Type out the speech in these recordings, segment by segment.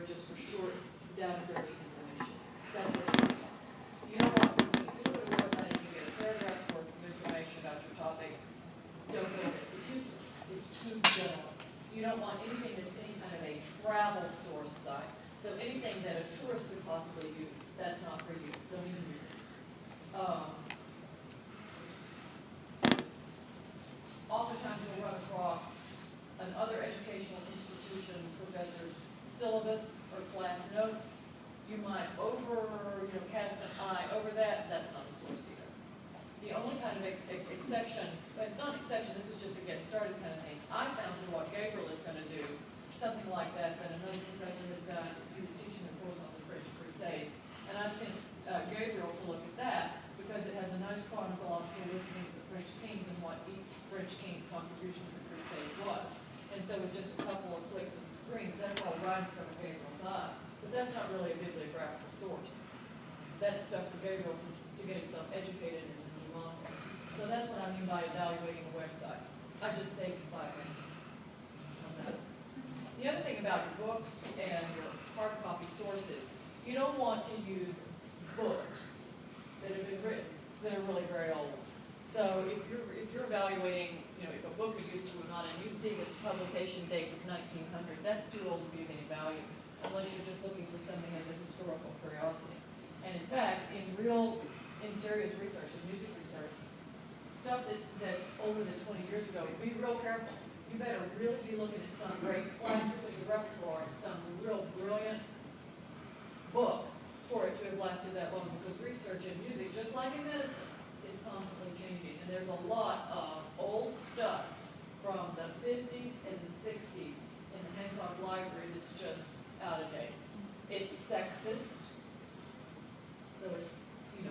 are just for short, down-and-dirty information. That's what you want. You don't want something, if you look at the website and you get a paragraph's worth of information about your topic, don't go with it. It's useless. It's too general. You don't want anything that's any kind of a travel source site. So anything that a tourist could possibly use, that's not for you. Don't even use it. Oftentimes you'll run across another educational institution professor's syllabus or class notes. You might cast an eye over that. That's not a source either. The only kind of exception, but it's not an exception, this was just a get started kind of thing. I found that what Gabriel is going to do, something like that another professor had done. He was teaching a course on the French Crusades. And I sent Gabriel to look at that because it has a nice chronological listing of the French kings and what each French king's contribution to the Crusades was. And so with just a couple of clicks of the screens, that's all right in front of Gabriel's eyes. But that's not really a bibliographical source. That's stuff for Gabriel to get himself educated and to move on. So that's what I mean by evaluating a website. I just saved 5 minutes. How's that? The other thing about your books and your hard copy sources, you don't want to use books that have been written that are really very old. So if you're evaluating, if a book is used to move on and you see that the publication date was 1900, that's too old to be of any value, unless you're just looking for something as a historical curiosity. And in fact, in serious research, in music research, stuff that's older than 20 years ago, be real careful. You better really be looking at some great classic in your repertoire, some real brilliant book for it to have lasted that long, because research in music, just like in medicine, is constantly changing. And there's a lot of old stuff from the 50s and the 60s in the Hancock Library that's just out of date. It's sexist, so it's, you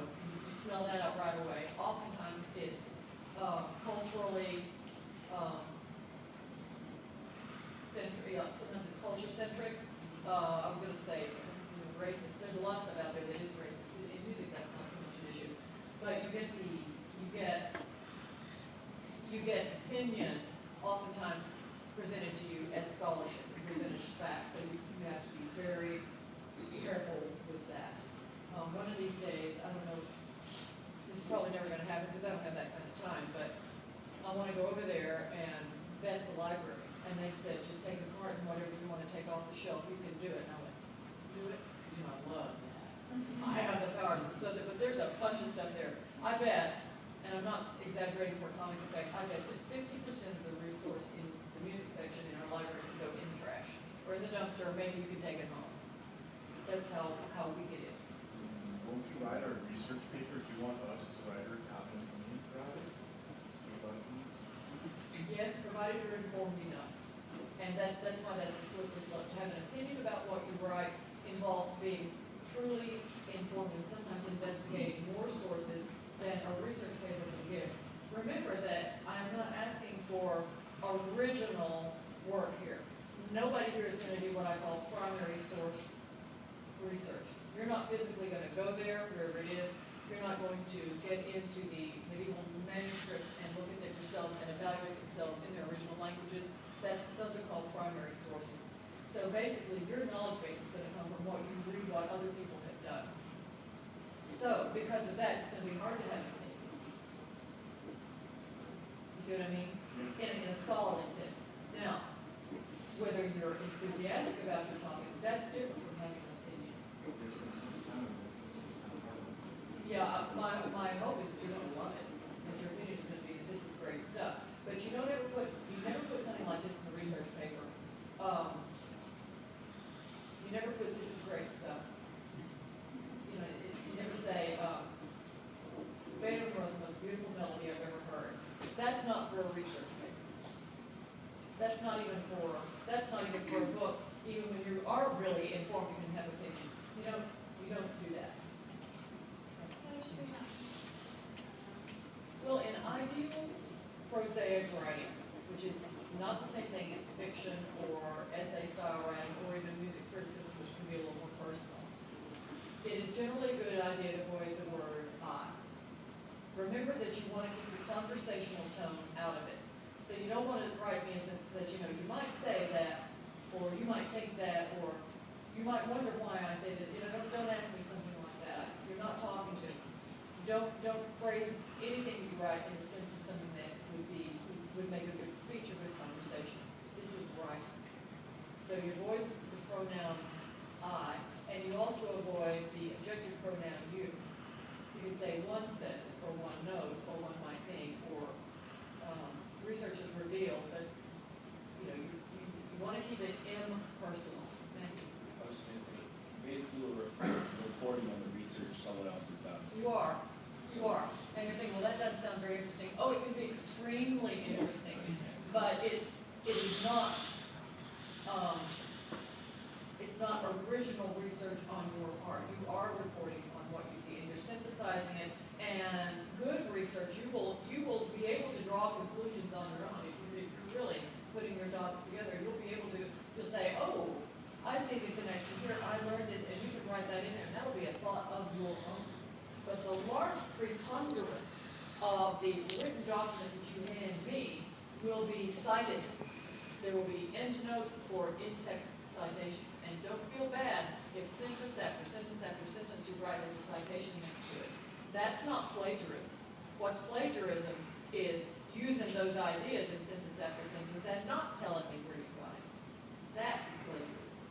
smell that out right away. Oftentimes it's culturally centric, sometimes it's culture-centric. I was going to say racist. There's a lot of stuff out there that is racist. In music, that's not so much an issue. But you get opinion oftentimes presented to you as scholarship, presented as fact. So you have to be very careful with that. One of these days, I don't know, this is probably never going to happen because I don't have that kind of time, but I want to go over there and vet the library. And they said, just take a cart and whatever you want to take off the shelf, you can do it. And I went, do it? Because I love that. I have the power. But there's a bunch of stuff there. I bet, and I'm not exaggerating for a comic effect, I bet that 50% of the resource in the music section in our library can go in the trash or in the dumpster, or maybe you can take it home. That's how weak it is. Won't you write our research papers? You want us to write our copy and opinion about it? Yes, provided you're informed enough. And that's why that's a slippery slope. To have an opinion about what you write involves being truly informed and sometimes investigating more sources than a research paper can give. Remember that I'm not asking for original work here. Nobody here is going to do what I call primary source research. You're not physically going to go there, wherever it is. You're not going to get into the medieval manuscripts and look at them yourselves and evaluate themselves in their original languages. Those are called primary sources. So basically, your knowledge base is going to come from what you read, what other people have done. So because of that, it's going to be hard to have an opinion. You see what I mean? In a scholarly sense. Now, whether you're enthusiastic about your topic, that's different from having an opinion. Yeah, my hope is you're going to love it. That your opinion is going to be that this is great stuff. But you never put something like this in the research paper. You never put this is great stuff. You never say Beethoven wrote the most beautiful melody I've ever heard. That's not for a research paper. That's not even for a book. Even when you are really informed, you can have opinion. You don't do that. Well, in ideal prosaic writing, which is not the same thing as fiction or essay style writing or even music criticism, which can be a little more personal, it is generally a good idea to avoid the word I. Remember that you want to keep the conversational tone out of it. So you don't want to write me a sentence that, you might say that, or you might think that, or you You might wonder why I say that, don't ask me something like that. You're not talking to me. Don't phrase anything you write in the sense of something that would make a good speech or good conversation. This is writing. So you avoid the pronoun I, and you also avoid the objective pronoun you. You can say one says, or one knows, or one might think, or research has revealed, but you want to keep it impersonal. Matthew? I was just going to say, basically we're reporting on the research someone else has done. You are. And you're thinking, well, that doesn't sound very interesting. Oh, it can be extremely interesting, but it is not, it's not original research on your part. You are reporting on what you see, and you're synthesizing it. And good research, you will be able to draw conclusions on your own. If you're really putting your dots together, you'll say, oh, I see the connection here. I learned this, and you can write that in there, and that'll be a thought of your own. But the large preponderance of the written document that you hand me will be cited. There will be endnotes or in-text citations. And don't feel bad if sentence after sentence after sentence you write as a citation next to it. That's not plagiarism. What's plagiarism is using those ideas in sentence after sentence and not telling me where you got it. That is plagiarism.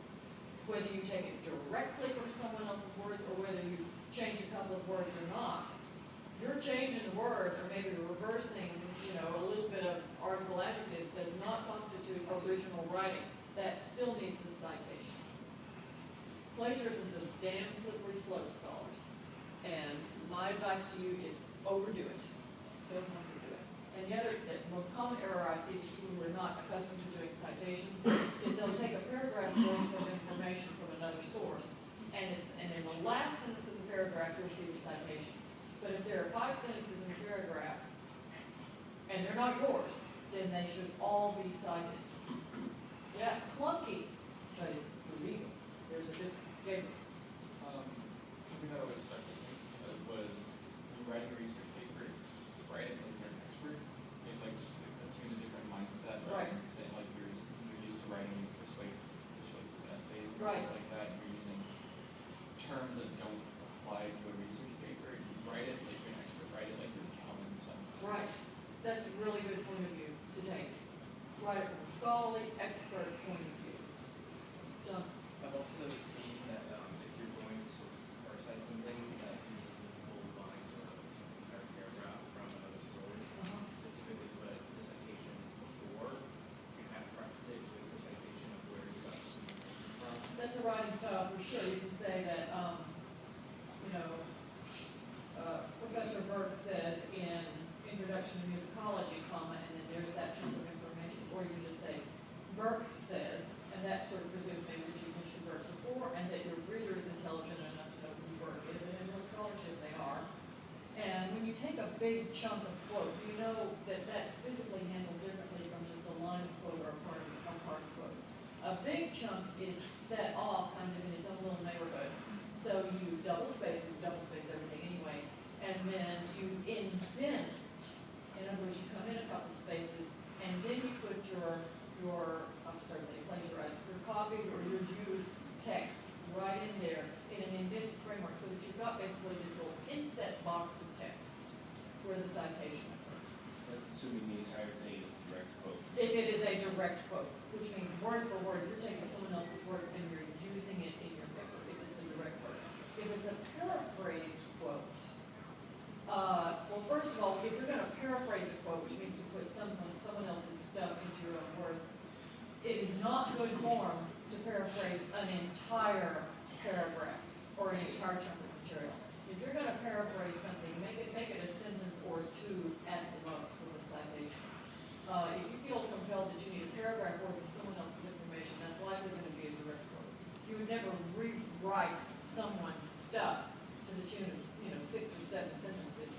Whether you take it directly from someone else's words or whether you change a couple of words or not, you're changing the words or maybe reversing, a little bit of article adjectives does not constitute original writing. That still needs a citation. Plagiarism is a damn slippery slope, scholars. And my advice to you is overdo it. Don't overdo it. And the most common error I see with people who are not accustomed to doing citations is they'll take a paragraph's worth of information from another source, and in the last sentence of the paragraph you'll see the citation. But if there are 5 sentences in a paragraph, and they're not yours, then they should all be cited. Yeah, it's clunky, but it's legal. There's a difference. Gabriel. Something that always stuck with me was when you're writing a research paper, write it like you're an expert. It just puts you in a different mindset. Right. Say like you're used to writing these persuasive essays and Right. things like that. And you're using terms that don't apply to a research paper. You write it like you're an expert. Write it like you're Calvin something. Right. That's a really good point of view to take. Write it from a scholarly, expert point of view. Done. I've also seen that if you're going to source or cite something that uses multiple lines or a entire paragraph from another source, to typically put the citation before you kind of preface it with the citation of where you got something from. That's a writing style for sure. You can say that, Professor Burke says in Introduction to Musicology, and then there's that chunk of information. Or you can just say, Burke says, and that sort of presumes maybe that you mentioned Burke before, and that your reader is intelligent enough to know who Burke is, and in real scholarship they are. And when you take a big chunk of quote, you know that that's physically handled differently from just a line of quote or a part of quote. A big chunk is set off kind of in its own little neighborhood. So you double space everything anyway, and then you indent. In other words, you come in a couple of spaces, and then you put your plagiarized, your copied or your used text right in there in an indented framework, so that you've got basically this little inset box of text where the citation occurs. That's assuming the entire thing is a direct quote. If it is a direct quote, which means word for word, you're taking someone else's words and you're using it in your paper, if it's a direct quote. If it's a paraphrased quote, well, first of all, if you're going to paraphrase a quote, which means to put someone else's stuff into your own words, it is not good form to paraphrase an entire paragraph or an entire chunk of material. If you're going to paraphrase something, make it a sentence or two at the most with a citation. If you feel compelled that you need a paragraph worth of someone else's information, that's likely going to be a direct quote. You would never rewrite someone's stuff to the tune of 6 or 7 sentences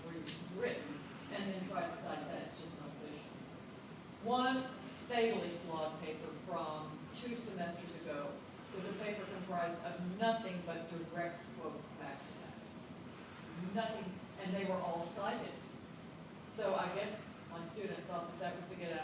written and then try to cite that. It's just not efficient. One fatally flawed paper from 2 semesters ago was a paper comprised of nothing but direct quotes back to back. Nothing, and they were all cited. So I guess my student thought that was to get out